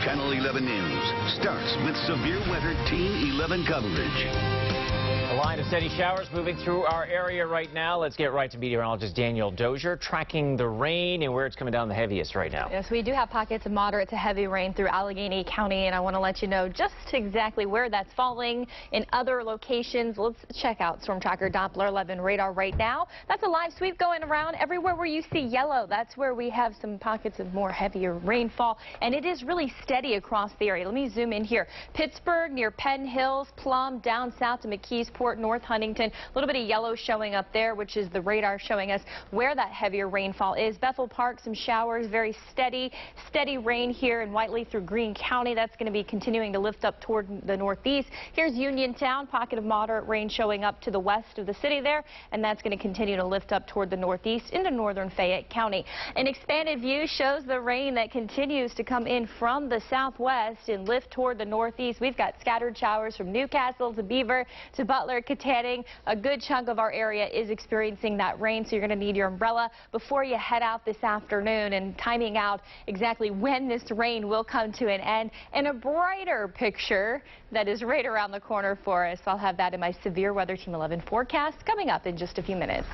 Channel 11 News starts with severe weather Team 11 coverage. A line of steady showers moving through our area right now. Let's get right to meteorologist Daniel Dozier tracking the rain and where it's coming down the heaviest right now. Yes, we do have pockets of moderate to heavy rain through Allegheny County, and I want to let you know just exactly where that's falling in other locations. Let's check out Storm Tracker Doppler 11 radar right now. That's a live sweep going around. Everywhere where you see yellow, that's where we have some pockets of more heavier rainfall, and it is really steady across the area. Let me zoom in here. Pittsburgh near Penn Hills, Plum, down south to McKeesport, North Huntington. A little bit of yellow showing up there, which is the radar showing us where that heavier rainfall is. Bethel Park, some showers, very steady rain here in Whiteley through Greene County. That's going to be continuing to lift up toward the northeast. Here's Uniontown, pocket of moderate rain showing up to the west of the city there, and that's going to continue to lift up toward the northeast into northern Fayette County. An expanded view shows the rain that continues to come in from the southwest and lift toward the northeast. We've got scattered showers from Newcastle to Beaver to Butler, Katanning. A good chunk of our area is experiencing that rain, so you're going to need your umbrella before you head out this afternoon, and timing out exactly when this rain will come to an end, and a brighter picture that is right around the corner for us. I'll have that in my severe weather Team 11 forecast coming up in just a few minutes.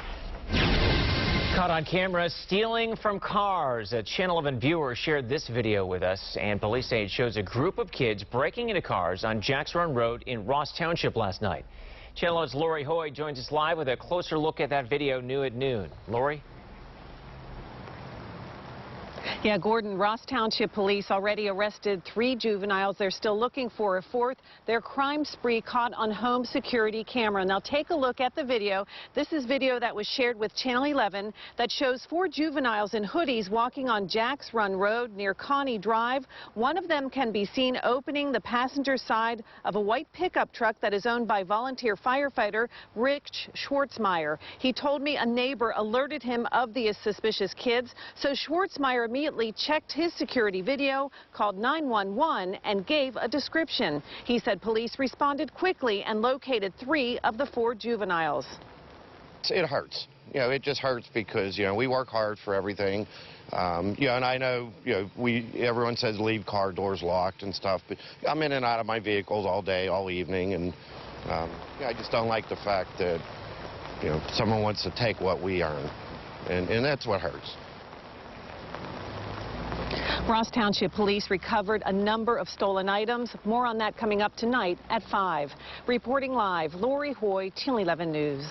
Caught on camera stealing from cars. A Channel 11 viewer shared this video with us, and police say it shows a group of kids breaking into cars on Jacks Run Road in Ross Township last night. Channel 11's Lori Hoy joins us live with a closer look at that video new at noon. Lori? Yeah, Gordon, Ross Township police already arrested 3 juveniles. They're still looking for a 4th. Their crime spree caught on home security camera. Now take a look at the video. This is video that was shared with Channel 11 that shows 4 juveniles in hoodies walking on Jacks Run Road near Connie Drive. One of them can be seen opening the passenger side of a white pickup truck that is owned by volunteer firefighter Rich Schwartzmeyer. He told me a neighbor alerted him of the suspicious kids, so Schwartzmeyer immediately checked his security video, called 911, and gave a description. He said police responded quickly and located 3 of the 4 juveniles. It hurts. You know, it just hurts because, you know, we work hard for everything. You know, and I know, you know, everyone says leave car doors locked and stuff, but I'm in and out of my vehicles all day, all evening, and yeah, I just don't like the fact that, you know, someone wants to take what we earn, and that's what hurts. Ross Township police recovered a number of stolen items. More on that coming up tonight at 5. Reporting live, Lori Hoy, Channel 11 News.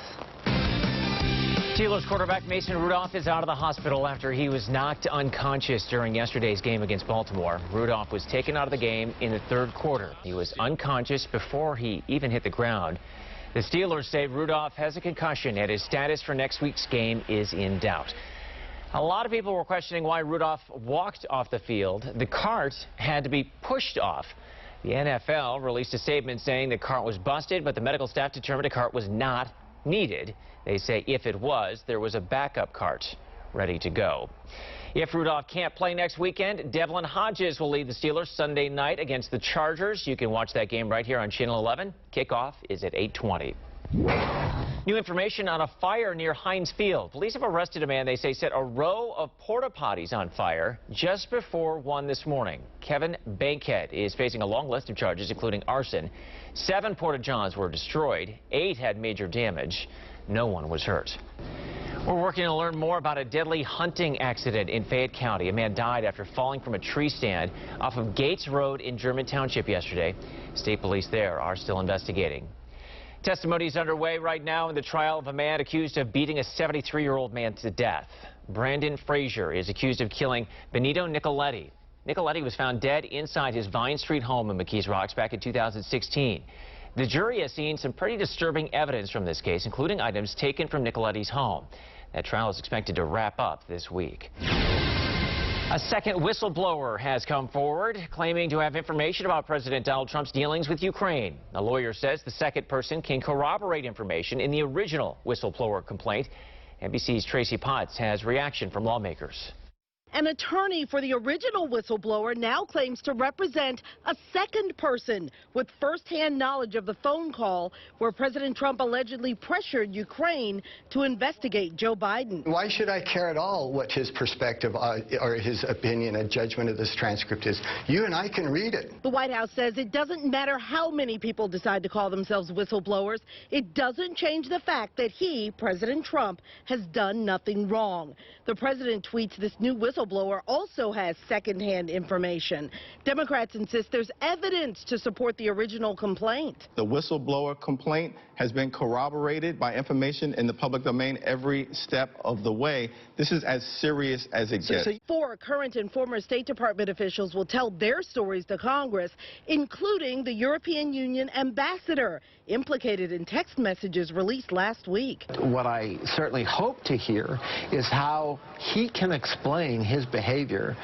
Steelers quarterback Mason Rudolph is out of the hospital after he was knocked unconscious during yesterday's game against Baltimore. Rudolph was taken out of the game in the 3rd quarter. He was unconscious before he even hit the ground. The Steelers say Rudolph has a concussion and his status for next week's game is in doubt. A lot of people were questioning why Rudolph walked off the field. The cart had to be pushed off. The NFL released a statement saying the cart was busted, but the medical staff determined a cart was not needed. They say if it was, there was a backup cart ready to go. If Rudolph can't play next weekend, Devlin Hodges will lead the Steelers Sunday night against the Chargers. You can watch that game right here on Channel 11. Kickoff is at 8:20. New information on a fire near Heinz Field. Police have arrested a man they say set a row of porta potties on fire just before 1 this morning. Kevin Bankhead is facing a long list of charges, including arson. 7 porta johns were destroyed. 8 had major damage. No one was hurt. We're working to learn more about a deadly hunting accident in Fayette County. A man died after falling from a tree stand off of Gates Road in German Township yesterday. State police there are still investigating. Testimony is underway right now in the trial of a man accused of beating a 73-year-old man to death. Brandon Frazier is accused of killing Benito Nicoletti. Nicoletti was found dead inside his Vine Street home in McKees Rocks back in 2016. The jury has seen some pretty disturbing evidence from this case, including items taken from Nicoletti's home. That trial is expected to wrap up this week. A second whistleblower has come forward, claiming to have information about President Donald Trump's dealings with Ukraine. A lawyer says the second person can corroborate information in the original whistleblower complaint. NBC's Tracy Potts has reaction from lawmakers. An attorney for the original whistleblower now claims to represent a second person with firsthand knowledge of the phone call where President Trump allegedly pressured Ukraine to investigate Joe Biden. Why should I care at all what his perspective or his opinion and judgment of this transcript is? You and I can read it. The White House says it doesn't matter how many people decide to call themselves whistleblowers. It doesn't change the fact that he, President Trump, has done nothing wrong. The president tweets this new whistleblower also has secondhand information. Democrats insist there's evidence to support the original complaint. The whistleblower complaint has been corroborated by information in the public domain every step of the way. This is as serious as it gets. 4 current and former State Department officials will tell their stories to Congress, including the European Union ambassador, implicated in text messages released last week. What I certainly hope to hear is how he can explain his behavior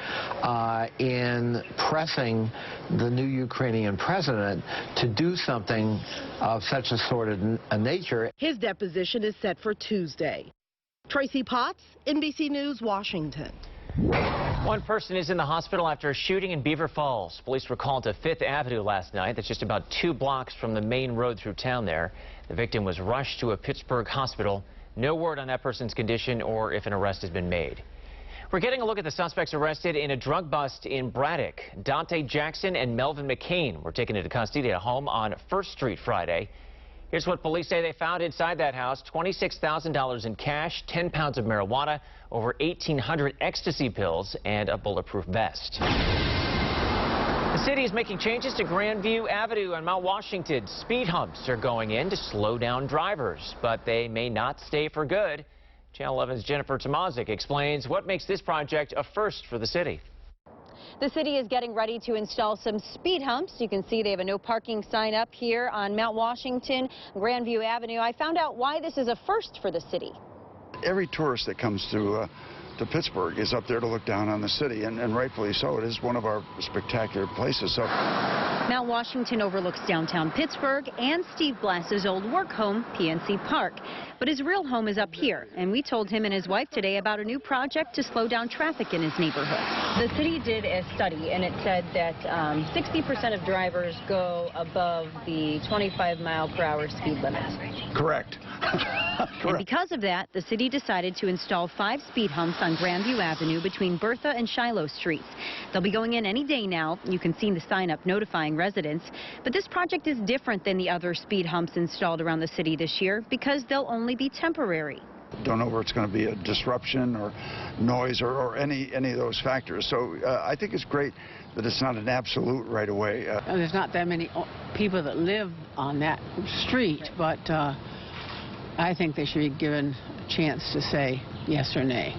in pressing the new Ukrainian president to do something of such a sordid nature. His deposition is set for Tuesday. Tracy Potts, NBC News, Washington. One person is in the hospital after a shooting in Beaver Falls. Police were called to 5th Avenue last night. That's just about 2 blocks from the main road through town there. The victim was rushed to a Pittsburgh hospital. No word on that person's condition or if an arrest has been made. We're getting a look at the suspects arrested in a drug bust in Braddock. Dante Jackson and Melvin McCain were taken into custody at a home on 1st Street Friday. Here's what police say they found inside that house: $26,000 in cash, 10 pounds of marijuana, over 1,800 ecstasy pills, and a bulletproof vest. The city is making changes to Grandview Avenue on Mount Washington. Speed humps are going in to slow down drivers, but they may not stay for good. Channel 11's Jennifer Tomazik explains what makes this project a first for the city. The city is getting ready to install some speed humps. You can see they have a no parking sign up here on Mount Washington, Grandview Avenue. I found out why this is a first for the city. Every tourist that comes to Pittsburgh is up there to look down on the city, and rightfully so. It is one of our spectacular places. So Mount Washington overlooks downtown Pittsburgh and Steve Blass's old work home, PNC Park. But his real home is up here, and we told him and his wife today about a new project to slow down traffic in his neighborhood. The city did a study, and it said that 60% of drivers go above the 25-mile-per-hour speed limit. correct. And because of that, the city decided to install 5 speed humps on Grandview Avenue between Bertha and Shiloh Streets. They'll be going in any day now. You can see the sign up notifying residents. But this project is different than the other speed humps installed around the city this year because they'll only be temporary. Don't know where it's going to be a disruption or noise or any of those factors. So I think it's great that it's not an absolute right away. There's not that many people that live on that street, but I think they should be given a chance to say yes or nay.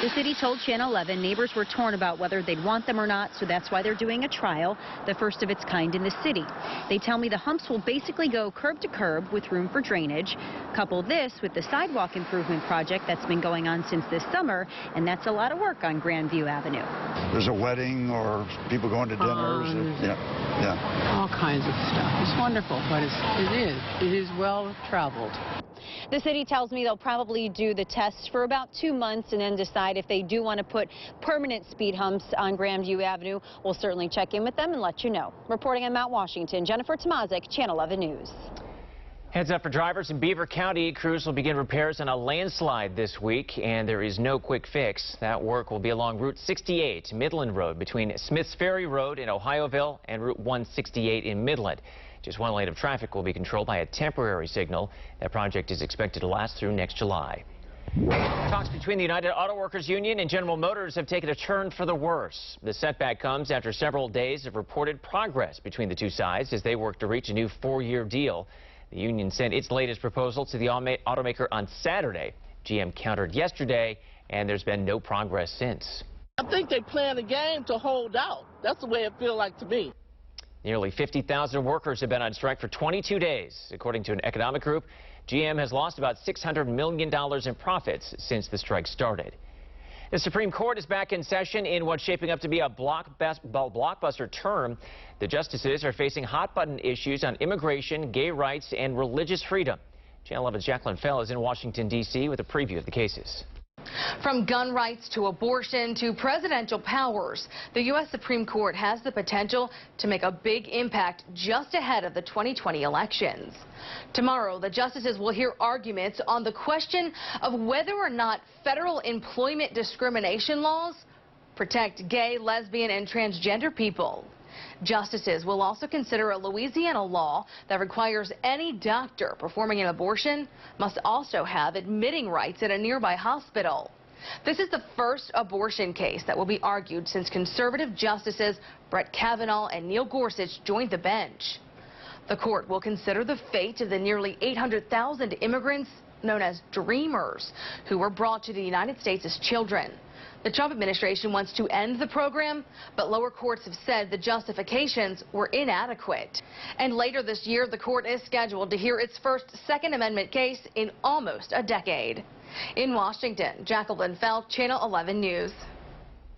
The city told Channel 11 neighbors were torn about whether they'd want them or not, so that's why they're doing a trial, the first of its kind in the city. They tell me the humps will basically go curb to curb with room for drainage. Couple this with the sidewalk improvement project that's been going on since this summer, and that's a lot of work on Grandview Avenue. There's a wedding or people going to dinners. Yeah. All kinds of stuff. It's wonderful, but it is well traveled. The city tells me they'll probably do the tests for about 2 months and then decide if they do want to put permanent speed humps on Grandview Avenue. We'll certainly check in with them and let you know. Reporting on Mount Washington, Jennifer Tomazik, Channel 11 News. Heads up for drivers in Beaver County. Crews will begin repairs on a landslide this week, and there is no quick fix. That work will be along Route 68, Midland Road, between Smiths Ferry Road in Ohioville and Route 168 in Midland. Just one lane of traffic will be controlled by a temporary signal. That project is expected to last through next July. Talks between the United Auto Workers Union and General Motors have taken a turn for the worse. The setback comes after several days of reported progress between the two sides as they work to reach a new 4-year deal. The union sent its latest proposal to the automaker on Saturday. GM countered yesterday, and there's been no progress since. I think they planned a game to hold out. That's the way it feels like to me. Nearly 50,000 workers have been on strike for 22 days. According to an economic group, GM has lost about $600 million in profits since the strike started. The Supreme Court is back in session in what's shaping up to be a blockbuster term. The justices are facing hot-button issues on immigration, gay rights, and religious freedom. Channel 11's Jacqueline Fell is in Washington, D.C. with a preview of the cases. From gun rights to abortion to presidential powers, the U.S. Supreme Court has the potential to make a big impact just ahead of the 2020 elections. Tomorrow, the justices will hear arguments on the question of whether or not federal employment discrimination laws protect gay, lesbian, and transgender people. Justices will also consider a Louisiana law that requires any doctor performing an abortion must also have admitting rights at a nearby hospital. This is the first abortion case that will be argued since conservative justices Brett Kavanaugh and Neil Gorsuch joined the bench. The court will consider the fate of the nearly 800,000 immigrants known as Dreamers who were brought to the United States as children. The Trump administration wants to end the program, but lower courts have said the justifications were inadequate. And later this year, the court is scheduled to hear its first Second Amendment case in almost a decade. In Washington, Jacqueline Felt, Channel 11 News.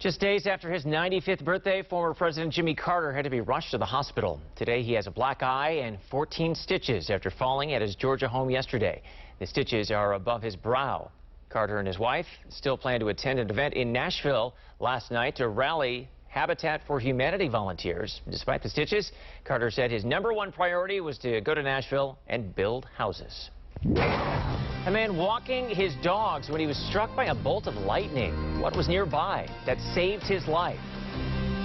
Just days after his 95th birthday, former President Jimmy Carter had to be rushed to the hospital. Today, he has a black eye and 14 stitches after falling at his Georgia home yesterday. The stitches are above his brow. Carter and his wife still plan to attend an event in Nashville last night to rally Habitat for Humanity volunteers. Despite the stitches, Carter said his #1 priority was to go to Nashville and build houses. A man walking his dogs when he was struck by a bolt of lightning. What was nearby that saved his life?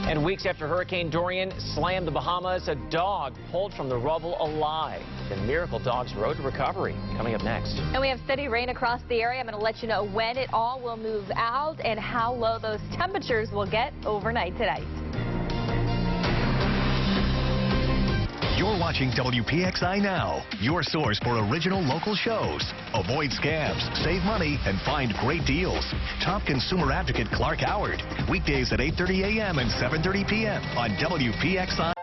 And weeks after Hurricane Dorian slammed the Bahamas, a dog pulled from the rubble alive. The miracle dog's road to recovery. Coming up next. And we have steady rain across the area. I'm going to let you know when it all will move out and how low those temperatures will get overnight tonight. You're watching WPXI Now, your source for original local shows. Avoid scams, save money, and find great deals. Top consumer advocate Clark Howard. Weekdays at 8:30 a.m. and 7:30 p.m. on WPXI.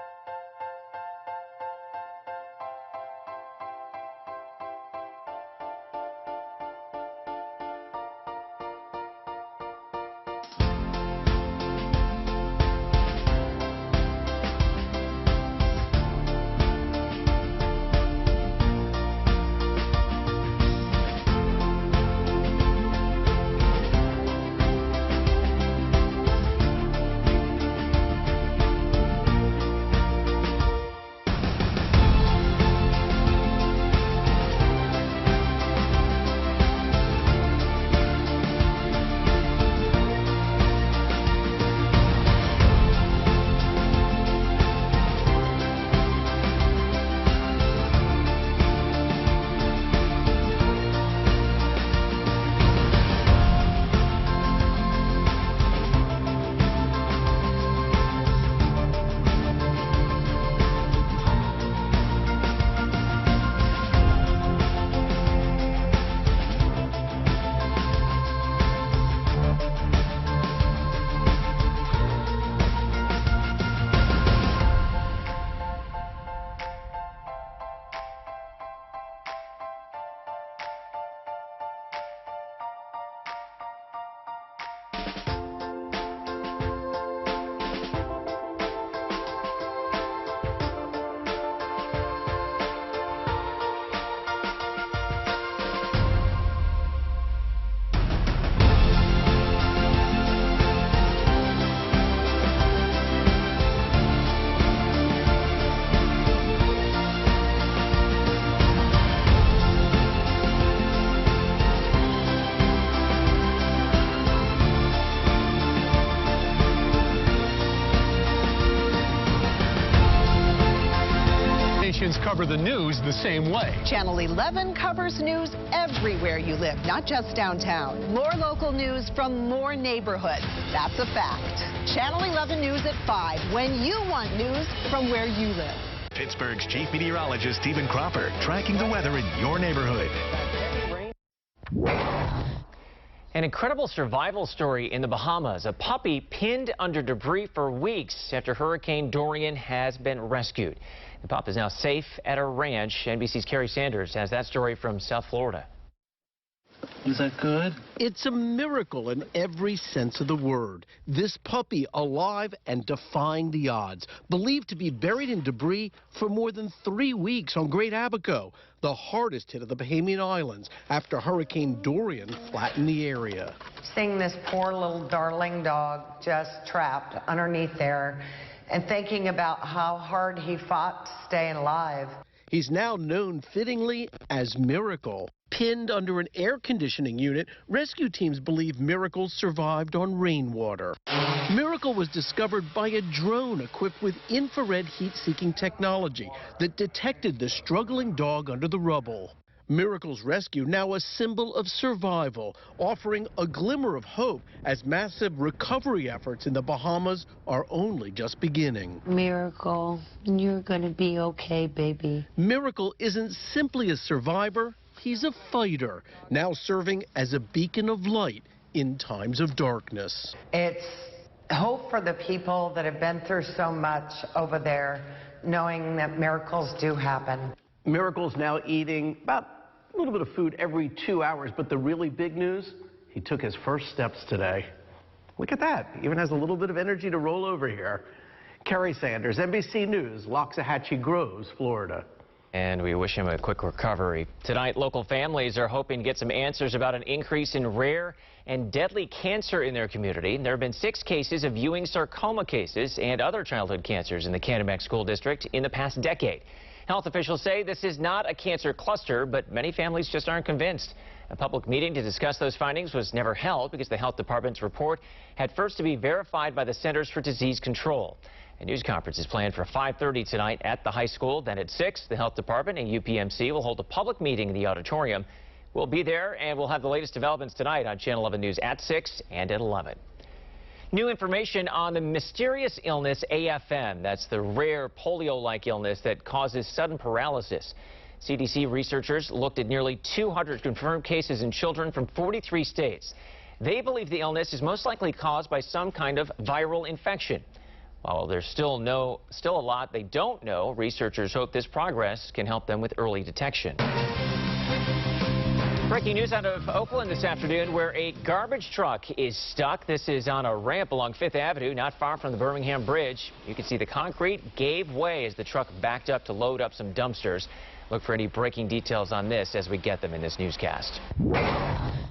Cover the news the same way. Channel 11 covers news everywhere you live, not just downtown. More local news from more neighborhoods. That's a fact. Channel 11 News at 5, when you want news from where you live. Pittsburgh's chief meteorologist, Stephen Cropper, tracking the weather in your neighborhood. An incredible survival story in the Bahamas. A puppy pinned under debris for weeks after Hurricane Dorian has been rescued. The pup is now safe at a ranch. NBC's Kerry Sanders has that story from South Florida. Is that good? It's a miracle in every sense of the word. This puppy alive and defying the odds, believed to be buried in debris for more than 3 weeks on Great Abaco, the hardest hit of the Bahamian Islands after Hurricane Dorian flattened the area. Seeing this poor little darling dog just trapped underneath there and thinking about how hard he fought to stay alive. He's now known fittingly as Miracle. Pinned under an air conditioning unit, rescue teams believe Miracle survived on rainwater. Miracle was discovered by a drone equipped with infrared heat-seeking technology that detected the struggling dog under the rubble. Miracle's rescue now a symbol of survival, offering a glimmer of hope as massive recovery efforts in the Bahamas are only just beginning. Miracle, you're gonna be okay, baby. Miracle isn't simply a survivor, he's a fighter, now serving as a beacon of light in times of darkness. It's hope for the people that have been through so much over there, knowing that miracles do happen. Miracle's now eating about a little bit of food every 2 hours, but the really big news, he took his first steps today. Look at that, even has a little bit of energy to roll over here. Kerry Sanders, NBC News, Loxahatchee Groves, Florida. And we wish him a quick recovery. Tonight, local families are hoping to get some answers about an increase in rare and deadly cancer in their community. There have been 6 cases of Ewing sarcoma cases and other childhood cancers in the Canamac School District in the past decade. Health officials say this is not a cancer cluster, but many families just aren't convinced. A public meeting to discuss those findings was never held because the health department's report had first to be verified by the Centers for Disease Control. A news conference is planned for 5:30 tonight at the high school. Then at 6, the health department and UPMC will hold a public meeting in the auditorium. We'll be there, and we'll have the latest developments tonight on Channel 11 News at 6 and at 11. New information on the mysterious illness AFM. That's the rare polio-like illness that causes sudden paralysis. CDC researchers looked at nearly 200 confirmed cases in children from 43 states. They believe the illness is most likely caused by some kind of viral infection. While there's still a lot they don't know, researchers hope this progress can help them with early detection. Breaking news out of Oakland this afternoon, where a garbage truck is stuck. This is on a ramp along 5th Avenue, not far from the Birmingham Bridge. You can see the concrete gave way as the truck backed up to load up some dumpsters. Look for any breaking details on this as we get them in this newscast.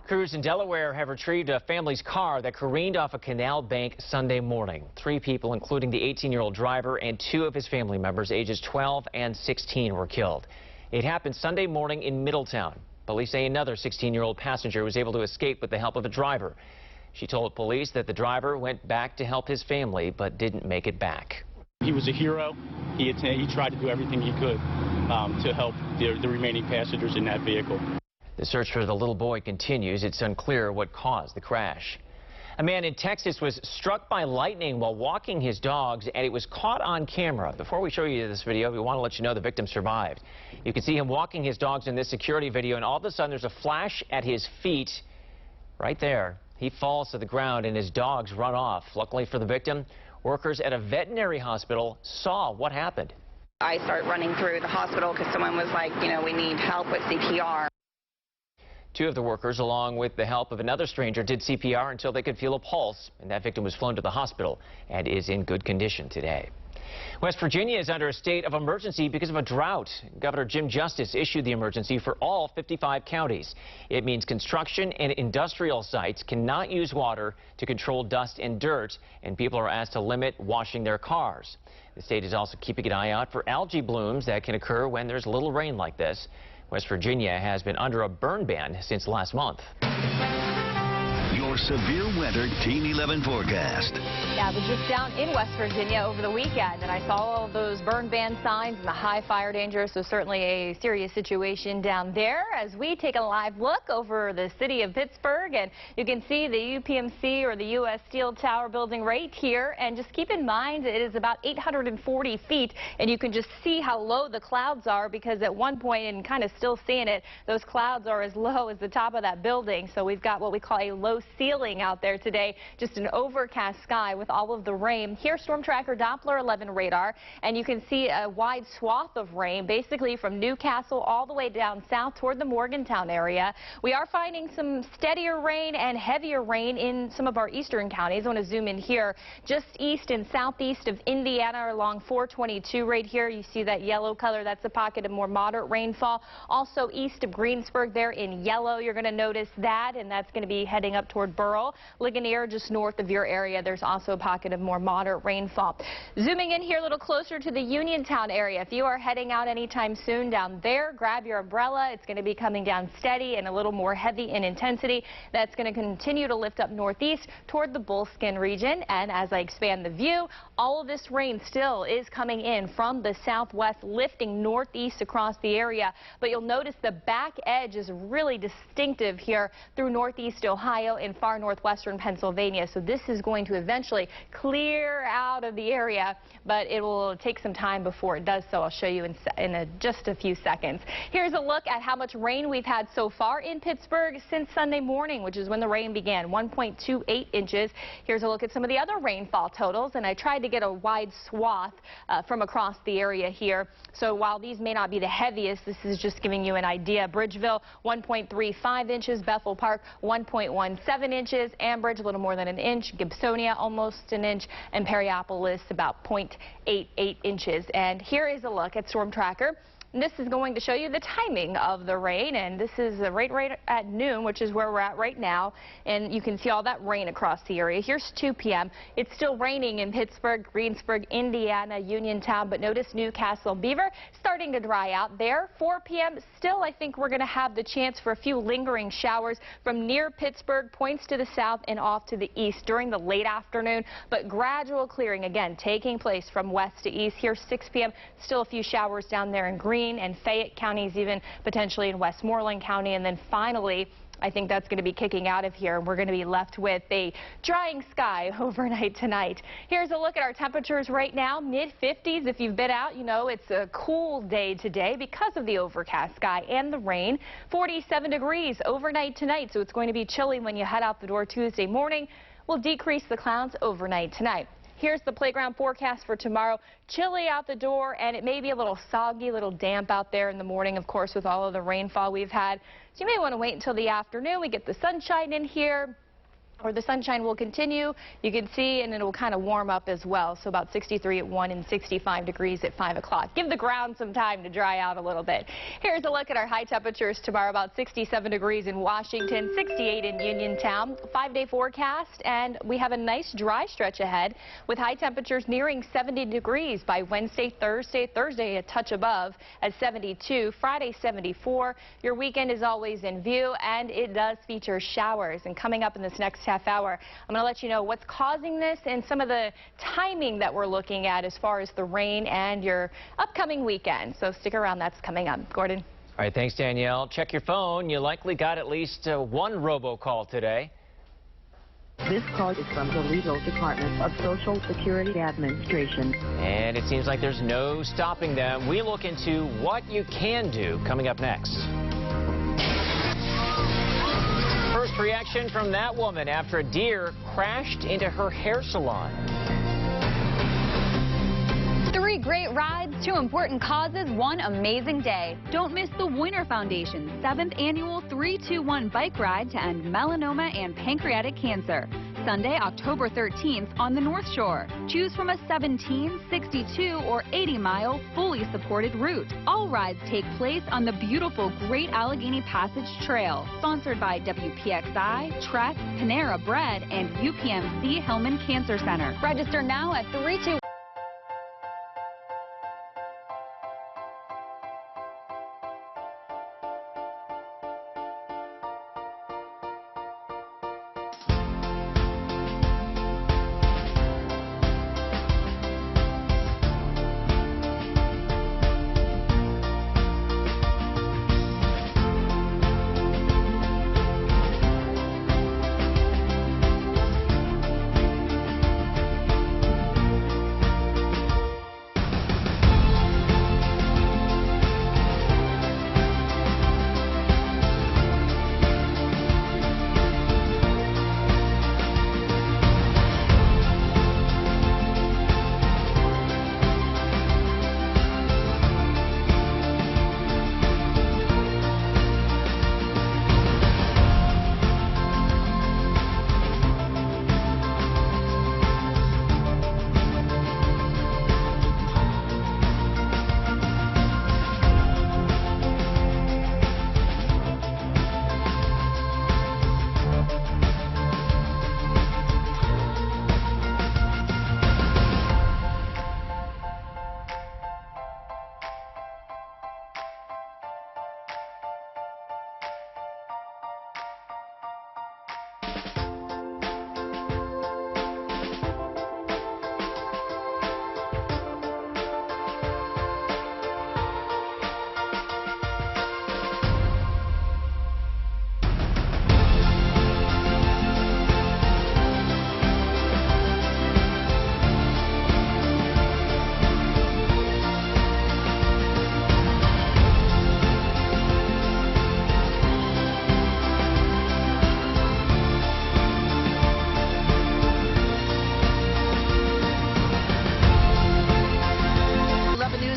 Crews in Delaware have retrieved a family's car that careened off a canal bank Sunday morning. 3 people, including the 18-year-old driver and 2 of his family members, ages 12 and 16, were killed. It happened Sunday morning in Middletown. Police say another 16-year-old passenger was able to escape with the help of a driver. She told police that the driver went back to help his family but didn't make it back. He was a hero. He tried to do everything he could to help the remaining passengers in that vehicle. The search for the little boy continues. It's unclear what caused the crash. A man in Texas was struck by lightning while walking his dogs, and it was caught on camera. Before we show you this video, we want to let you know the victim survived. You can see him walking his dogs in this security video, and all of a sudden there's a flash at his feet. Right there. He falls to the ground, and his dogs run off. Luckily for the victim, workers at a veterinary hospital saw what happened. I started running through the hospital because someone was like, you know, we need help with CPR. 2 of the workers, along with the help of another stranger, did CPR until they could feel a pulse, and that victim was flown to the hospital and is in good condition today. West Virginia is under a state of emergency because of a drought. Governor Jim Justice issued the emergency for all 55 counties. It means construction and industrial sites cannot use water to control dust and dirt, and people are asked to limit washing their cars. The state is also keeping an eye out for algae blooms that can occur when there's little rain like this. West Virginia has been under a burn ban since last month. Your severe weather Team 11 forecast. Yeah, I was just down in West Virginia over the weekend, and I saw all of those burn ban signs and the high fire danger, so certainly a serious situation down there. As we take a live look over the city of Pittsburgh, and you can see the UPMC or the U.S. Steel Tower building right here, and just keep in mind it is about 840 feet, and you can just see how low the clouds are, because at one point, and kind of still seeing it, those clouds are as low as the top of that building, so we've got what we call a low ceiling ceiling out there today. Just an overcast sky with all of the rain. Here's Storm Tracker Doppler 11 radar, and you can see a wide swath of rain, basically from Newcastle all the way down south toward the Morgantown area. We are finding some steadier rain and heavier rain in some of our eastern counties. I want to zoom in here just east and southeast of Indiana along 422 right here. You see that yellow color. That's a pocket of more moderate rainfall. Also east of Greensburg there in yellow. You're going to notice that, and that's going to be heading up toward Burrell. Ligonier just north of your area. There's also a pocket of more moderate rainfall. Zooming in here a little closer to the Uniontown area. If you are heading out anytime soon down there, grab your umbrella. It's going to be coming down steady and a little more heavy in intensity. That's going to continue to lift up northeast toward the Bullskin region. And as I expand the view, all of this rain still is coming in from the southwest, lifting northeast across the area. But you'll notice the back edge is really distinctive here through northeast Ohio and far northwestern Pennsylvania. So this is going to eventually clear out of the area, but it will take some time before it does so. I'll show you in just a few seconds. Here's a look at how much rain we've had so far in Pittsburgh since Sunday morning, which is when the rain began, 1.28 inches. Here's a look at some of the other rainfall totals, and I tried to get a wide swath from across the area here. So while these may not be the heaviest, this is just giving you an idea. Bridgeville, 1.35 inches. Bethel Park, 1.17 inches. Ambridge, a little more than an inch. Gibsonia, almost an inch. And Perryopolis, about 0.88 inches. And here is a look at Storm Tracker. And this is going to show you the timing of the rain, and this is right at noon, which is where we're at right now, and you can see all that rain across the area. Here's 2 p.m. It's still raining in Pittsburgh, Greensburg, Indiana, Uniontown, but notice Newcastle, Beaver starting to dry out there. 4 p.m. still, I think we're going to have the chance for a few lingering showers from near Pittsburgh, points to the south and off to the east during the late afternoon, but gradual clearing again taking place from west to east. Here 6 p.m. still a few showers down there in Greene and Fayette counties, even potentially in Westmoreland County. And then finally, I think that's going to be kicking out of here. We're going to be left with a drying sky overnight tonight. Here's a look at our temperatures right now, mid-50s. If you've been out, you know it's a cool day today because of the overcast sky and the rain. 47 degrees overnight tonight, so it's going to be chilly when you head out the door Tuesday morning. We'll decrease the clouds overnight tonight. Here's the playground forecast for tomorrow. Chilly out the door, and it may be a little soggy, a little damp out there in the morning, of course, with all of the rainfall we've had. So you may want to wait until the afternoon. We get the sunshine in here, or the sunshine will continue. You can see, and it will kind of warm up as well. So about 63 at 1 and 65 degrees at 5 o'clock. Give the ground some time to dry out a little bit. Here's a look at our high temperatures tomorrow. About 67 degrees in Washington, 68 in Uniontown. 5-day forecast, and we have a nice dry stretch ahead with high temperatures nearing 70 degrees by Wednesday, Thursday. Thursday a touch above at 72. Friday 74. Your weekend is always in view, and it does feature showers. And coming up in this next half hour, I'm going to let you know what's causing this and some of the timing that we're looking at as far as the rain and your upcoming weekend. So stick around. That's coming up. Gordon. All right, thanks, Danielle. Check your phone. You likely got at least one robocall today. This call is from the Legal Department of Social Security Administration. And it seems like there's no stopping them. We look into what you can do coming up next. First reaction from that woman after a deer crashed into her hair salon. 3 great rides, 2 important causes, 1 amazing day. Don't miss the Winter Foundation's 7th annual 3-2-1 bike ride to end melanoma and pancreatic cancer. Sunday, October 13th on the North Shore. Choose from a 17, 62, or 80-mile fully supported route. All rides take place on the beautiful Great Allegheny Passage Trail. Sponsored by WPXI, Trek, Panera Bread, and UPMC Hillman Cancer Center. Register now at 3-2.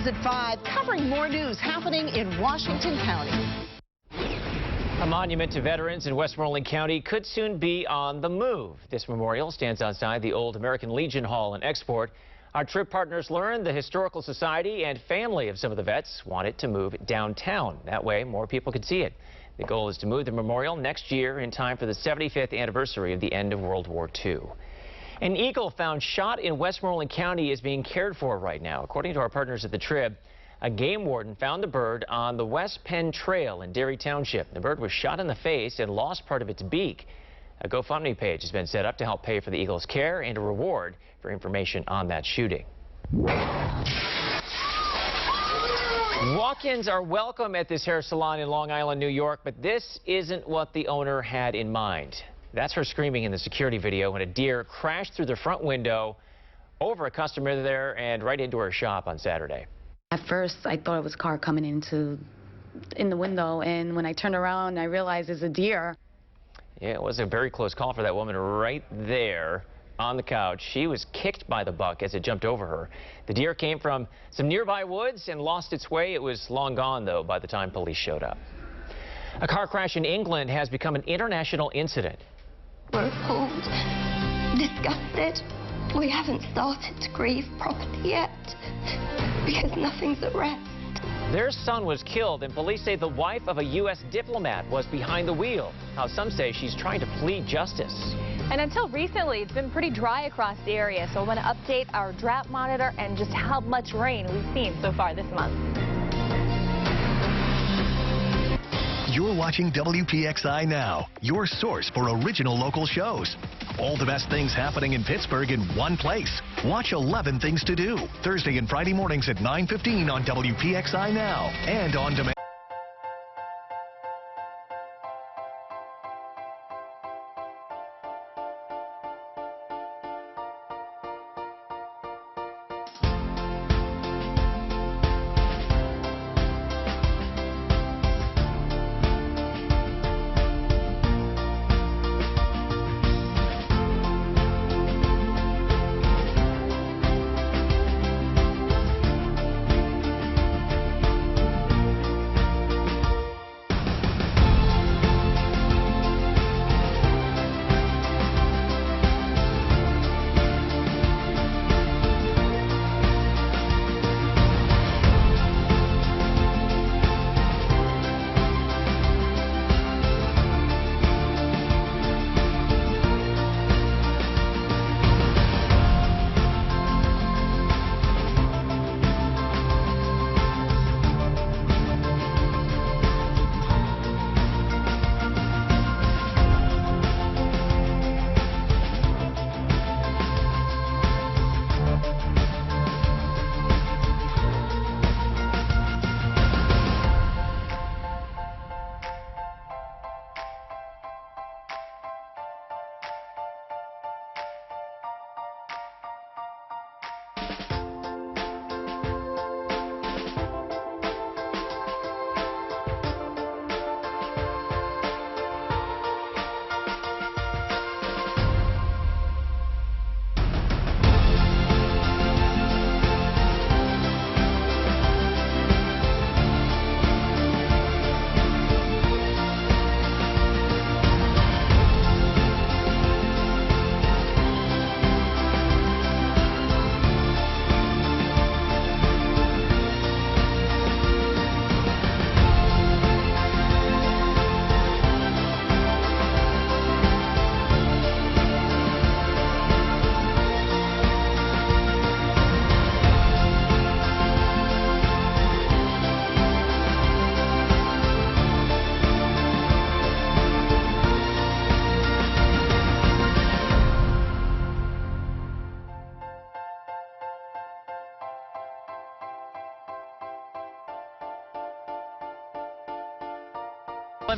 News at 5, covering more news happening in Washington County. A monument to veterans in Westmoreland County could soon be on the move. This memorial stands outside the old American Legion Hall in Export. Our trip partners learned the Historical Society and family of some of the vets want it to move downtown. That way, more people could see it. The goal is to move the memorial next year in time for the 75th anniversary of the end of World War II. An eagle found shot in Westmoreland County is being cared for right now. According to our partners at the Trib, a game warden found the bird on the West Penn Trail in Derry Township. The bird was shot in the face and lost part of its beak. A GoFundMe page has been set up to help pay for the eagle's care and a reward for information on that shooting. Walk-ins are welcome at this hair salon in Long Island, New York, but this isn't what the owner had in mind. That's her screaming in the security video when a deer crashed through the front window over a customer there and right into her shop on Saturday. At first, I thought it was a car coming in the window, and when I turned around, I realized it's a deer. Yeah, it was a very close call for that woman right there on the couch. She was kicked by the buck as it jumped over her. The deer came from some nearby woods and lost its way. It was long gone, though, by the time police showed up. A car crash in England has become an international incident. We're appalled, disgusted. We haven't started to grieve properly yet because nothing's at rest. Their son was killed, and police say the wife of a U.S. diplomat was behind the wheel. Now, some say she's trying to plead justice. And until recently, it's been pretty dry across the area, so I want to update our drought monitor and just how much rain we've seen so far this month. You're watching WPXI Now, your source for original local shows. All the best things happening in Pittsburgh in one place. Watch 11 Things to Do, Thursday and Friday mornings at 9:15 on WPXI Now and on demand.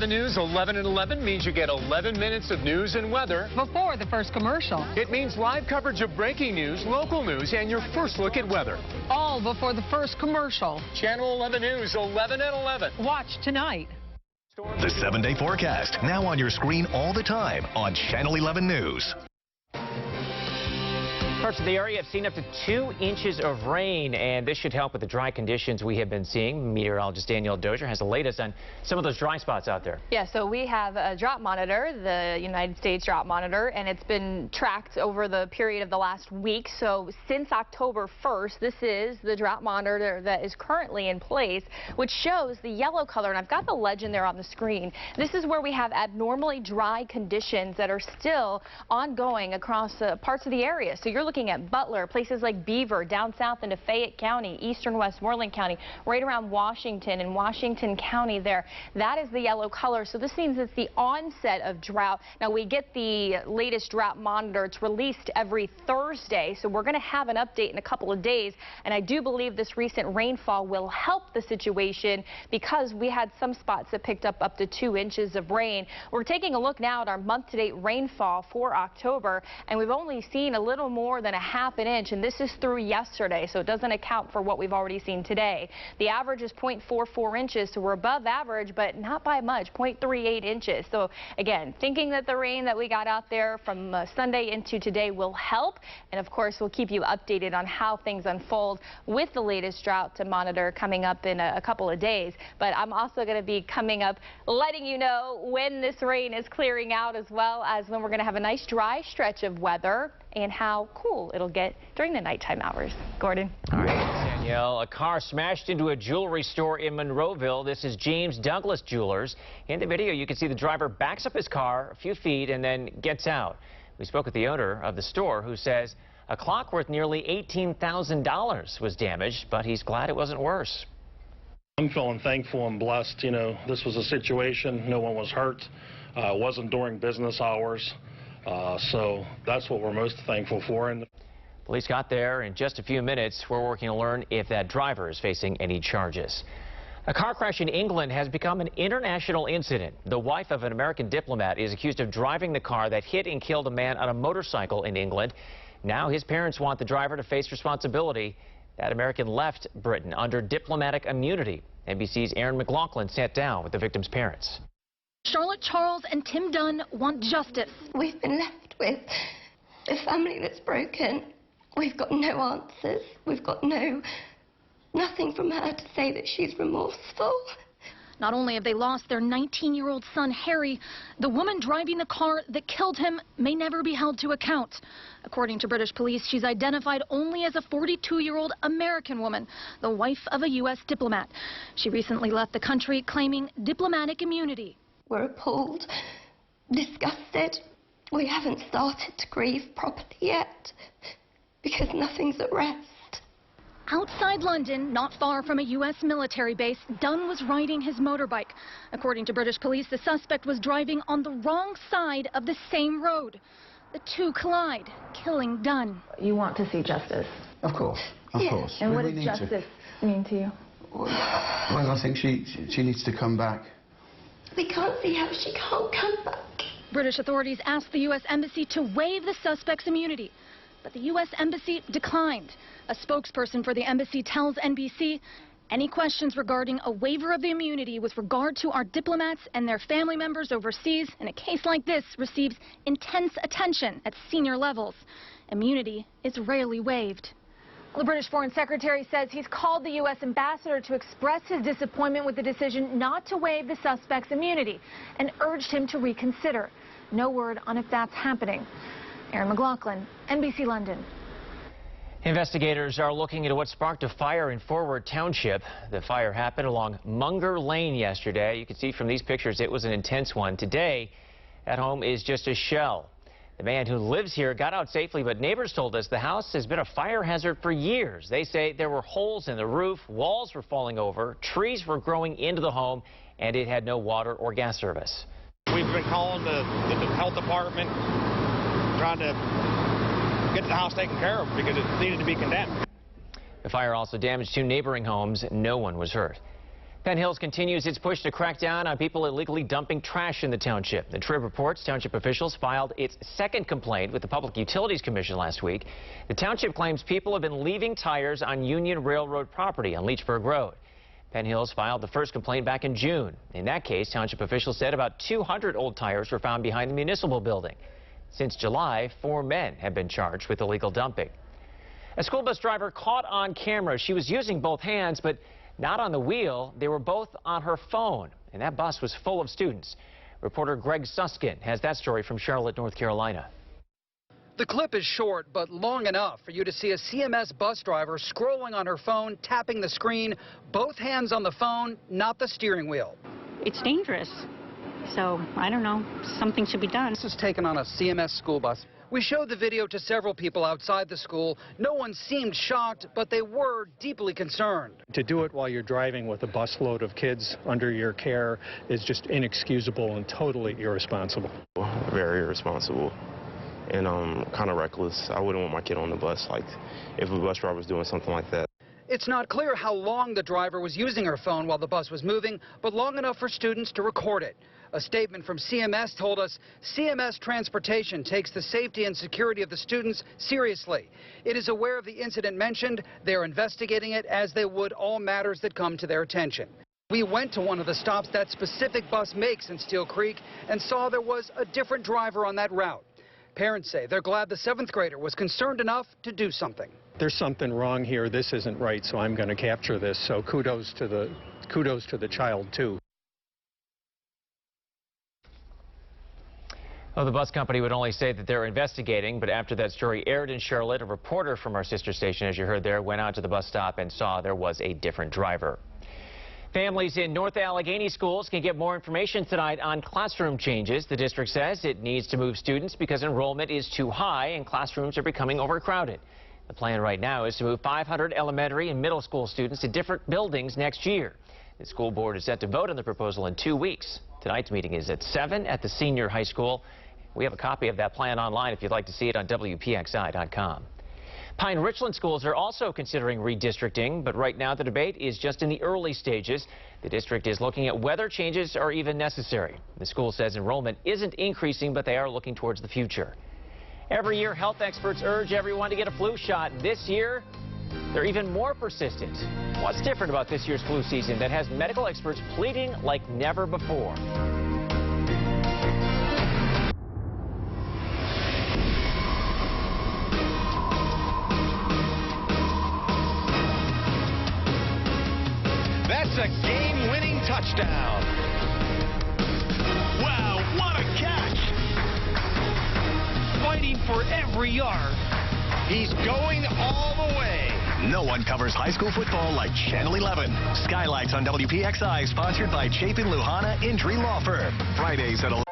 News 11 and 11 means you get 11 minutes of news and weather before the first commercial. It means live coverage of breaking news, local news, and your first look at weather. All before the first commercial. Channel 11 News 11 and 11. Watch tonight. The 7-day forecast now on your screen all the time on Channel 11 News. Parts of the area have seen up to 2 inches of rain, and this should help with the dry conditions we have been seeing. Meteorologist Danielle Dozier has the latest on some of those dry spots out there. Yeah, so we have a drought monitor, the United States drought monitor, and it's been tracked over the period of the last week. So since October 1st, this is the drought monitor that is currently in place, which shows the yellow color, and I've got the legend there on the screen. This is where we have abnormally dry conditions that are still ongoing across parts of the area. So you're looking at Butler, places like Beaver, down south into Fayette County, eastern Westmoreland County, right around Washington and Washington County there. That is the yellow color. So this means it's the onset of drought. Now we get the latest drought monitor. It's released every Thursday. So we're going to have an update in a couple of days. And I do believe this recent rainfall will help the situation because we had some spots that picked up to 2 inches of rain. We're taking a look now at our month-to-date rainfall for October, and we've only seen a little more than a ½ inch, and this is through yesterday, so it doesn't account for what we've already seen today. The average is 0.44 inches, so we're above average, but not by much, 0.38 inches. So again, thinking that the rain that we got out there from Sunday into today will help, and of course we'll keep you updated on how things unfold with the latest drought to monitor coming up in a couple of days. But I'm also going to be coming up letting you know when this rain is clearing out, as well as when we're going to have a nice dry stretch of weather and how cool it'll get during the nighttime hours. Gordon. All right, Danielle. A car smashed into a jewelry store in Monroeville. This is James Douglas Jewelers. In the video, you can see the driver backs up his car a few feet and then gets out. We spoke with the owner of the store, who says a clock worth nearly $18,000 was damaged, but he's glad it wasn't worse. I'm feeling thankful and blessed. You know, this was a situation, no one was hurt. It wasn't during business hours. So that's what we're most thankful for. And police got there in just a few minutes. We're working to learn if that driver is facing any charges. A car crash in England has become an international incident. The wife of an American diplomat is accused of driving the car that hit and killed a man on a motorcycle in England. Now his parents want the driver to face responsibility. That American left Britain under diplomatic immunity. NBC's Erin McLaughlin sat down with the victim's parents. Charlotte Charles and Tim Dunn want justice. We've been left with a family that's broken. We've got no answers. We've got nothing from her to say that she's remorseful. Not only have they lost their 19-year-old son, Harry, the woman driving the car that killed him may never be held to account. According to British police, she's identified only as a 42-year-old American woman, the wife of a U.S. diplomat. She recently left the country claiming diplomatic immunity. We're appalled, disgusted. We haven't started to grieve properly yet because nothing's at rest. Outside London, not far from a U.S. military base, Dunn was riding his motorbike. According to British police, the suspect was driving on the wrong side of the same road. The two collide, killing Dunn. You want to see justice? Of course, of course. And what does justice mean to you? Well, I think she needs to come back. We can't see how she can't come back. British authorities asked the U.S. Embassy to waive the suspect's immunity, but the U.S. Embassy declined. A spokesperson for the embassy tells NBC, any questions regarding a waiver of the immunity with regard to our diplomats and their family members overseas in a case like this receives intense attention at senior levels. Immunity is rarely waived. The British Foreign Secretary says he's called the U.S. ambassador to express his disappointment with the decision not to waive the suspect's immunity and urged him to reconsider. No word on if that's happening. Erin McLaughlin, NBC London. Investigators are looking into what sparked a fire in Forward Township. The fire happened along Munger Lane yesterday. You can see from these pictures it was an intense one. Today, that home is just a shell. The man who lives here got out safely, but neighbors told us the house has been a fire hazard for years. They say there were holes in the roof, walls were falling over, trees were growing into the home, and it had no water or gas service. We've been calling the health department, trying to get the house taken care of because it needed to be condemned. The fire also damaged 2 neighboring homes. No one was hurt. Penn Hills continues its push to crack down on people illegally dumping trash in the township. The Trib reports township officials filed its second complaint with the Public Utilities Commission last week. The township claims people have been leaving tires on Union Railroad property on Leechburg Road. Penn Hills filed the first complaint back in June. In that case, township officials said about 200 old tires were found behind the municipal building. Since July, 4 men have been charged with illegal dumping. A school bus driver caught on camera. She was using both hands, but not on the wheel. They were both on her phone, and that bus was full of students. Reporter Greg Suskin has that story from Charlotte, North Carolina. The clip is short, but long enough for you to see a CMS bus driver scrolling on her phone, tapping the screen, both hands on the phone, not the steering wheel. It's dangerous. So, I don't know, something should be done. This is taken on a CMS school bus. We showed the video to several people outside the school. No one seemed shocked, but they were deeply concerned. To do it while you're driving with a busload of kids under your care is just inexcusable and totally irresponsible. Very irresponsible and kind of reckless. I wouldn't want my kid on the bus, like, if a bus driver was doing something like that. It's not clear how long the driver was using her phone while the bus was moving, but long enough for students to record it. A statement from CMS told us CMS Transportation takes the safety and security of the students seriously. It is aware of the incident mentioned. They are investigating it as they would all matters that come to their attention. We went to one of the stops that specific bus makes in Steel Creek and saw there was a different driver on that route. Parents say they're glad the 7th grader was concerned enough to do something. There's something wrong here. This isn't right, so I'm going to capture this. So kudos to the child, too. Well, the bus company would only say that they're investigating, but after that story aired in Charlotte, a reporter from our sister station, as you heard there, went out to the bus stop and saw there was a different driver. Families in North Allegheny schools can get more information tonight on classroom changes. The district says it needs to move students because enrollment is too high and classrooms are becoming overcrowded. The plan right now is to move 500 elementary and middle school students to different buildings next year. The school board is set to vote on the proposal in 2 weeks. Tonight's meeting is at 7 at the senior high school. We have a copy of that plan online if you'd like to see it on WPXI.com. Pine Richland schools are also considering redistricting, but right now the debate is just in the early stages. The district is looking at whether changes are even necessary. The school says enrollment isn't increasing, but they are looking towards the future. Every year, health experts urge everyone to get a flu shot. This year, they're even more persistent. What's different about this year's flu season that has medical experts pleading like never before? That's a game-winning touchdown. Wow, what a catch! Fighting for every yard. He's going all the way. No one covers high school football like Channel 11. Skylights on WPXI, sponsored by Chapin Luhana Injury Law Firm. Fridays at 11.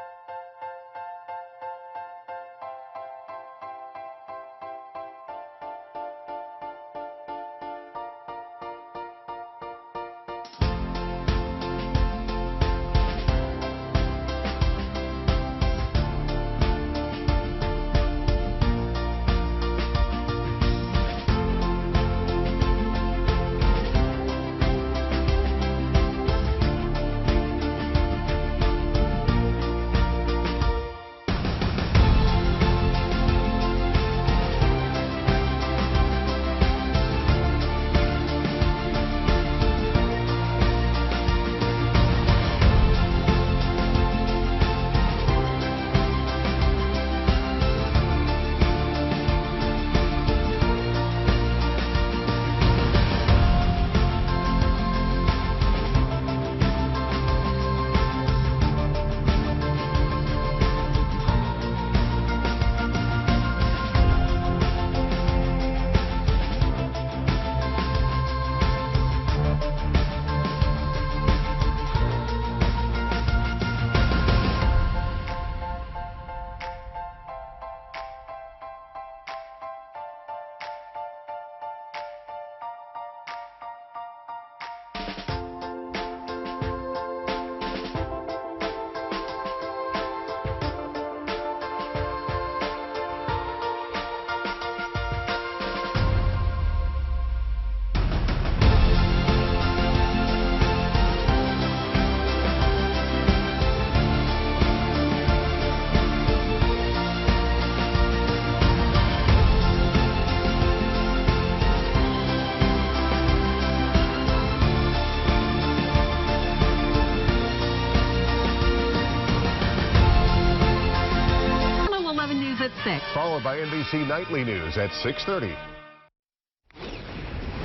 followed by NBC Nightly News at 6:30.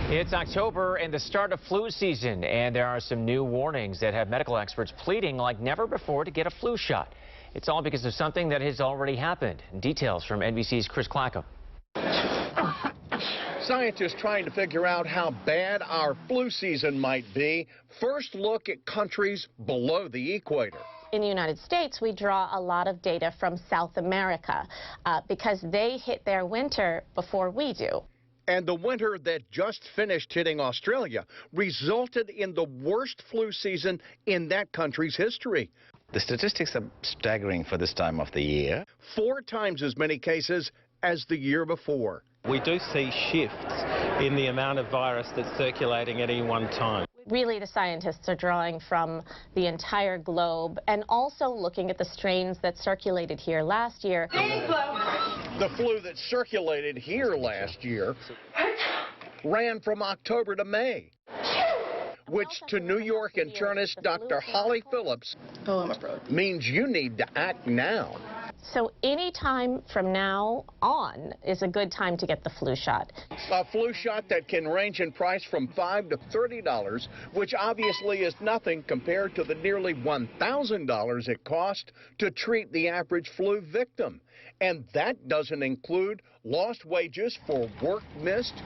It's October and the start of flu season, and there are some new warnings that have medical experts pleading like never before to get a flu shot. It's all because of something that has already happened. Details from NBC's Chris Clackham. Scientists trying to figure out how bad our flu season might be. First look at countries below the equator. In the United States, we draw a lot of data from South America because they hit their winter before we do. And the winter that just finished hitting Australia resulted in the worst flu season in that country's history. The statistics are staggering for this time of the year. 4 times as many cases as the year before. We do see shifts in the amount of virus that's circulating at any one time. Really, the scientists are drawing from the entire globe and also looking at the strains that circulated here last year. The flu that circulated here last year ran from October to May, which to New York internist Dr. Holly Phillips means you need to act now. So any time from now on is a good time to get the flu shot. A flu shot that can range in price from $5 to $30, which obviously is nothing compared to the nearly $1,000 it costs to treat the average flu victim. And that doesn't include lost wages for work missed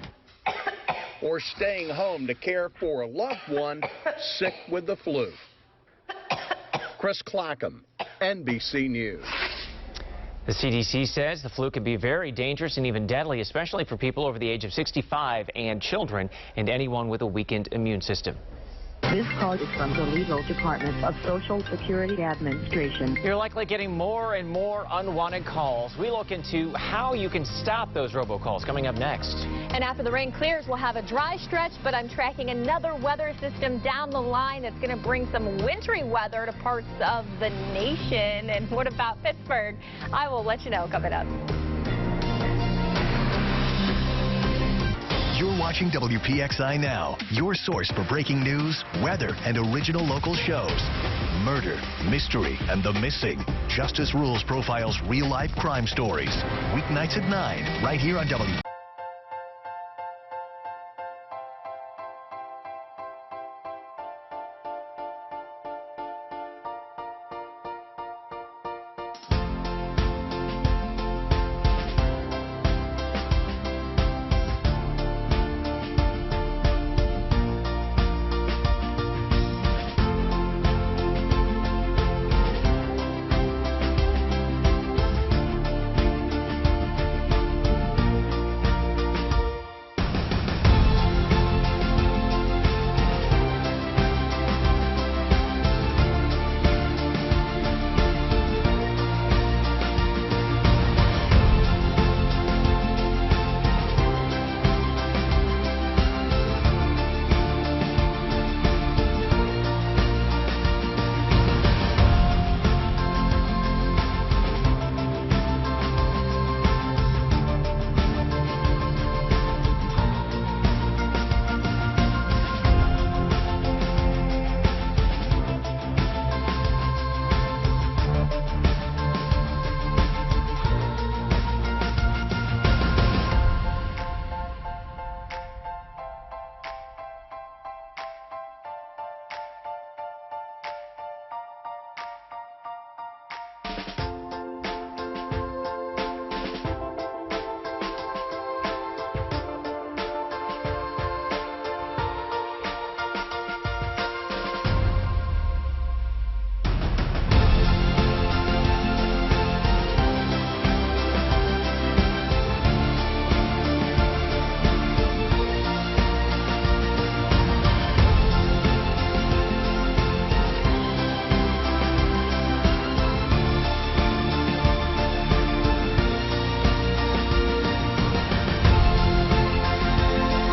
or staying home to care for a loved one sick with the flu. Chris Clackham, NBC News. The CDC says the flu can be very dangerous and even deadly, especially for people over the age of 65 and children and anyone with a weakened immune system. This call is from the Legal Department of Social Security Administration. You're likely getting more and more unwanted calls. We look into how you can stop those robocalls coming up next. And after the rain clears, we'll have a dry stretch, but I'm tracking another weather system down the line that's going to bring some wintry weather to parts of the nation. And what about Pittsburgh? I will let you know coming up. You're watching WPXI Now, your source for breaking news, weather, and original local shows. Murder, mystery, and the missing. Justice Rules profiles real-life crime stories. Weeknights at 9, right here on W.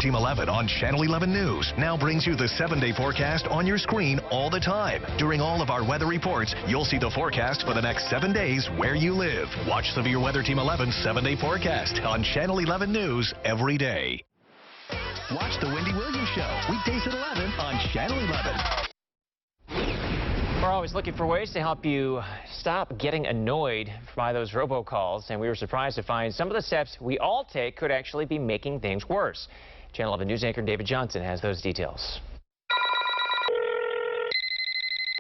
Team 11 on Channel 11 News now brings you the 7-day forecast on your screen all the time. During all of our weather reports, you'll see the forecast for the next 7 days where you live. Watch Severe Weather Team 11's 7-day forecast on Channel 11 News every day. Watch The Wendy Williams Show, weekdays at 11 on Channel 11. We're always looking for ways to help you stop getting annoyed by those robocalls, and we were surprised to find some of the steps we all take could actually be making things worse. Channel 11 news anchor David Johnson has those details.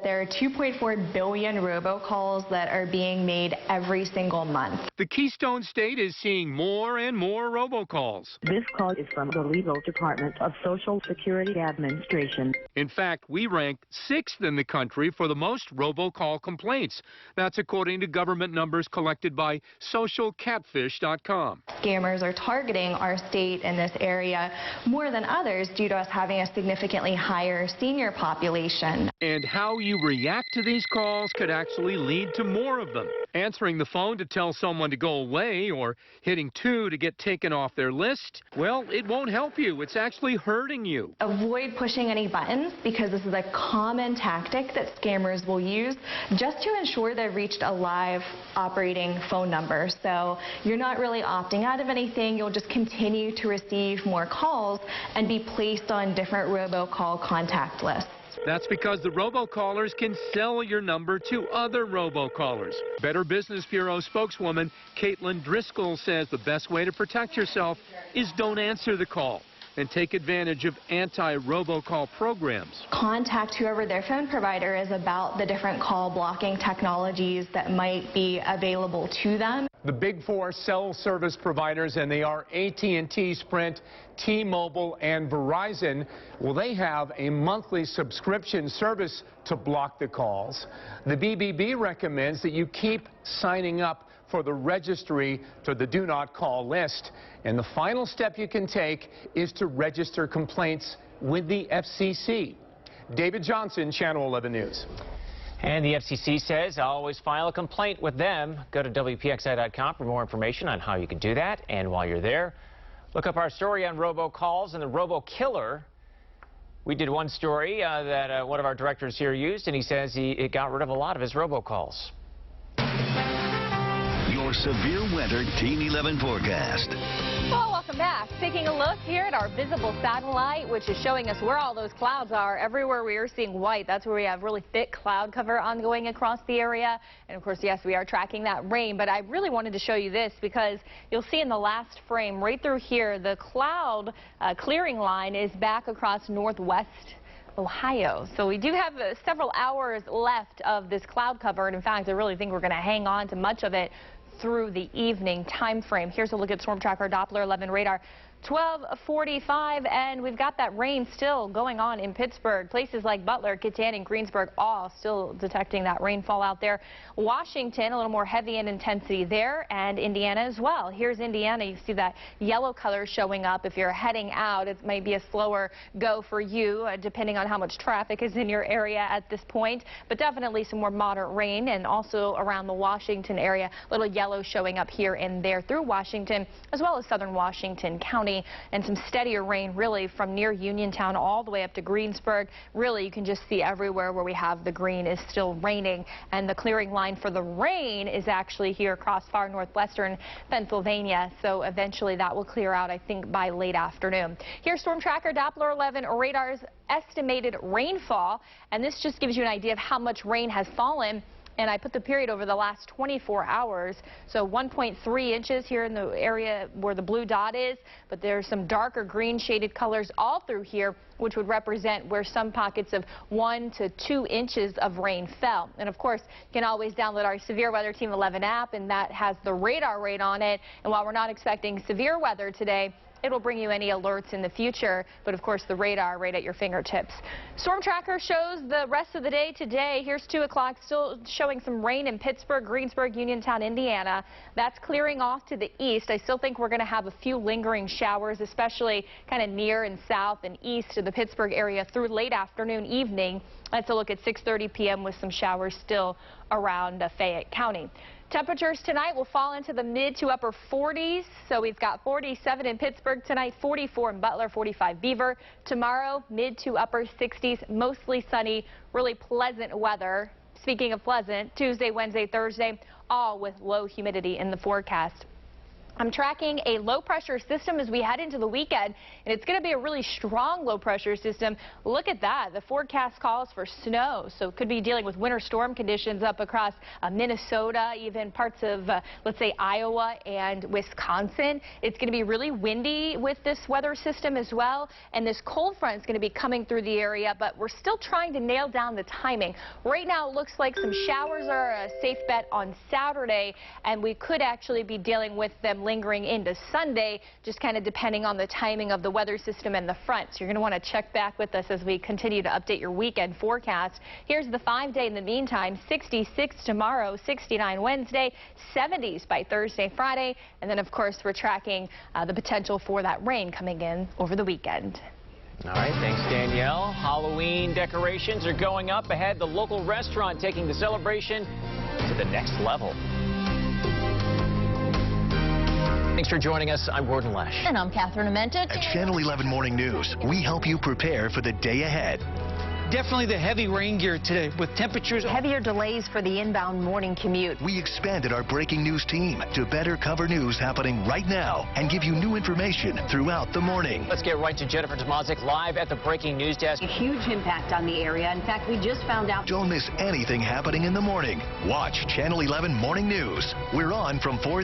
There are 2.4 billion robocalls that are being made every single month. The Keystone State is seeing more and more robocalls. This call is from the Legal Department of Social Security Administration. In fact, we rank 6th in the country for the most robocall complaints. That's according to government numbers collected by socialcatfish.com. Scammers are targeting our state in this area more than others due to us having a significantly higher senior population. And how you react to these calls could actually lead to more of them. Answering the phone to tell someone to go away or hitting 2 to get taken off their list, well, it won't help you. It's actually hurting you. Avoid pushing any buttons because this is a common tactic that scammers will use just to ensure they've reached a live operating phone number. So you're not really opting out of anything. You'll just continue to receive more calls and be placed on different robocall contact lists. That's because the robocallers can sell your number to other robocallers. Better Business Bureau spokeswoman Caitlin Driscoll says the best way to protect yourself is don't answer the call and take advantage of anti-robocall programs. Contact whoever their phone provider is about the different call blocking technologies that might be available to them. The big 4 cell service providers, and they are AT&T, Sprint, T-Mobile, and Verizon. Well, they have a monthly subscription service to block the calls. The BBB recommends that you keep signing up for the registry to the Do Not Call list. And the final step you can take is to register complaints with the FCC. David Johnson, Channel 11 News. And the FCC says always file a complaint with them. Go to WPXI.com for more information on how you can do that. And while you're there, look up our story on robocalls and the robo-killer. We did one story that one of our directors here used, and he says it got rid of a lot of his robocalls. Your severe weather Team 11 forecast. Well, welcome back. Taking a look here at our visible satellite, which is showing us where all those clouds are. Everywhere we are seeing white. That's where we have really thick cloud cover ongoing across the area. And of course, yes, we are tracking that rain. But I really wanted to show you this because you'll see in the last frame right through here, the cloud clearing line is back across northwest Ohio. So we do have several hours left of this cloud cover. And in fact, I really think we're going to hang on to much of it through the evening time frame. Here's a look at Storm Tracker Doppler 11 radar. 12:45, and we've got that rain still going on in Pittsburgh. Places like Butler, Kittanning, Greensburg, all still detecting that rainfall out there. Washington, a little more heavy in intensity there, and Indiana as well. Here's Indiana. You see that yellow color showing up. If you're heading out, it might be a slower go for you, depending on how much traffic is in your area at this point. But definitely some more moderate rain, and also around the Washington area, a little yellow showing up here and there through Washington, as well as southern Washington County. And some steadier rain really from near Uniontown all the way up to Greensburg. Really, you can just see everywhere where we have the green is still raining. And the clearing line for the rain is actually here across far northwestern Pennsylvania. So eventually that will clear out, I think, by late afternoon. Here's Storm Tracker Doppler 11 radar's estimated rainfall. And this just gives you an idea of how much rain has fallen. And I put the period over the last 24 hours. So 1.3 inches here in the area where the blue dot is. But there's some darker green shaded colors all through here, which would represent where some pockets of 1 to 2 inches of rain fell. And of course, you can always download our Severe Weather Team 11 app, and that has the radar rate on it. And while we're not expecting severe weather today, it'll bring you any alerts in the future, but of course the radar right at your fingertips. Storm Tracker shows the rest of the day today. Here's 2 o'clock, still showing some rain in Pittsburgh, Greensburg, Uniontown, Indiana. That's clearing off to the east. I still think we're going to have a few lingering showers, especially kind of near and south and east of the Pittsburgh area through late afternoon, evening. Let's look at 6:30 p.m. with some showers still around Fayette County. Temperatures tonight will fall into the mid to upper 40s. So we've got 47 in Pittsburgh tonight, 44 in Butler, 45 Beaver. Tomorrow, mid to upper 60s, mostly sunny, really pleasant weather. Speaking of pleasant, Tuesday, Wednesday, Thursday, all with low humidity in the forecast. I'm tracking a low-pressure system as we head into the weekend, and it's going to be a really strong low-pressure system. Look at that. The forecast calls for snow, so could be dealing with winter storm conditions up across Minnesota, even parts of, let's say, Iowa and Wisconsin. It's going to be really windy with this weather system as well, and this cold front is going to be coming through the area, but we're still trying to nail down the timing. Right now, it looks like some showers are a safe bet on Saturday, and we could actually be dealing with them lingering into Sunday, just kind of depending on the timing of the weather system and the front. So you're going to want to check back with us as we continue to update your weekend forecast. Here's the 5-day in the meantime: 66 tomorrow, 69 Wednesday, 70s by Thursday, Friday, and then of course we're tracking the potential for that rain coming in over the weekend. All right, thanks, Danielle. Halloween decorations are going up ahead. The local restaurant taking the celebration to the next level. Thanks for joining us. I'm Gordon Lesh. And I'm Catherine Amenta. At Channel 11 Morning News, we help you prepare for the day ahead. Definitely the heavy rain gear today with temperatures. Heavier delays for the inbound morning commute. We expanded our breaking news team to better cover news happening right now and give you new information throughout the morning. Let's get right to Jennifer Tomazik live at the breaking news desk. A huge impact on the area. In fact, we just found out. Don't miss anything happening in the morning. Watch Channel 11 Morning News. We're on from 4.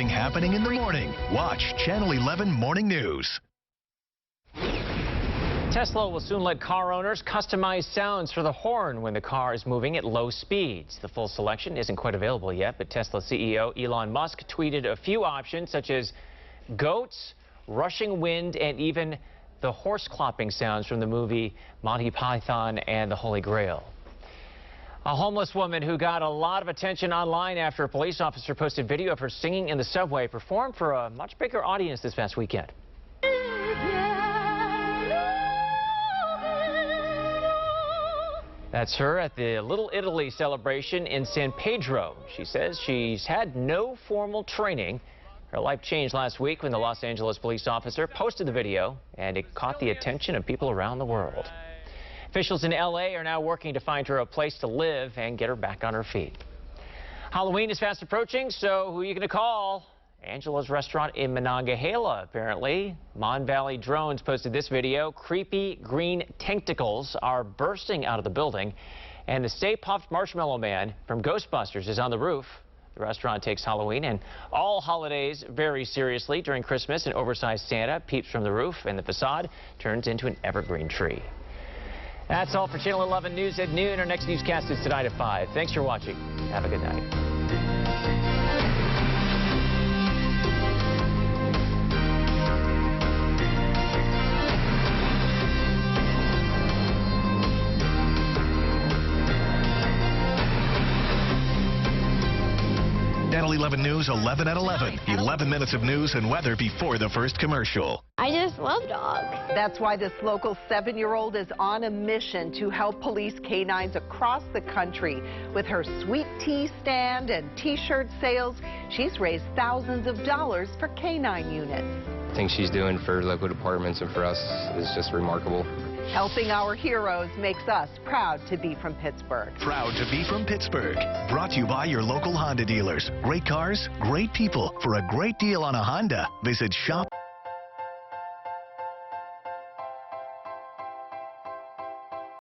Happening in the morning. Watch Channel 11 Morning News. Tesla will soon let car owners customize sounds for the horn when the car is moving at low speeds. The full selection isn't quite available yet, but Tesla CEO Elon Musk tweeted a few options such as goats, rushing wind, and even the horse clopping sounds from the movie Monty Python and the Holy Grail. A homeless woman who got a lot of attention online after a police officer posted video of her singing in the subway performed for a much bigger audience this past weekend. That's her at the Little Italy celebration in San Pedro. She says she's had no formal training. Her life changed last week when the Los Angeles police officer posted the video, and it caught the attention of people around the world. Officials in L.A. are now working to find her a place to live and get her back on her feet. Halloween is fast approaching, so who are you going to call? Angela's restaurant in Monongahela, apparently. Mon Valley Drones posted this video. Creepy green tentacles are bursting out of the building, and the Stay Puft Marshmallow Man from Ghostbusters is on the roof. The restaurant takes Halloween and all holidays very seriously. During Christmas, an oversized Santa peeps from the roof, and the facade turns into an evergreen tree. That's all for Channel 11 News at noon. Our next newscast is tonight at 5. Thanks for watching. Have a good night. Channel 11 News 11 at 11. 11 minutes of news and weather before the first commercial. I just love dogs. That's why this local 7-year-old is on a mission to help police canines across the country. With her sweet tea stand and T-shirt sales, she's raised thousands of dollars for canine units. I think she's doing for local departments and for us is just remarkable. Helping our heroes makes us proud to be from Pittsburgh. Proud to be from Pittsburgh. Brought to you by your local Honda dealers. Great cars, great people. For a great deal on a Honda, visit shop.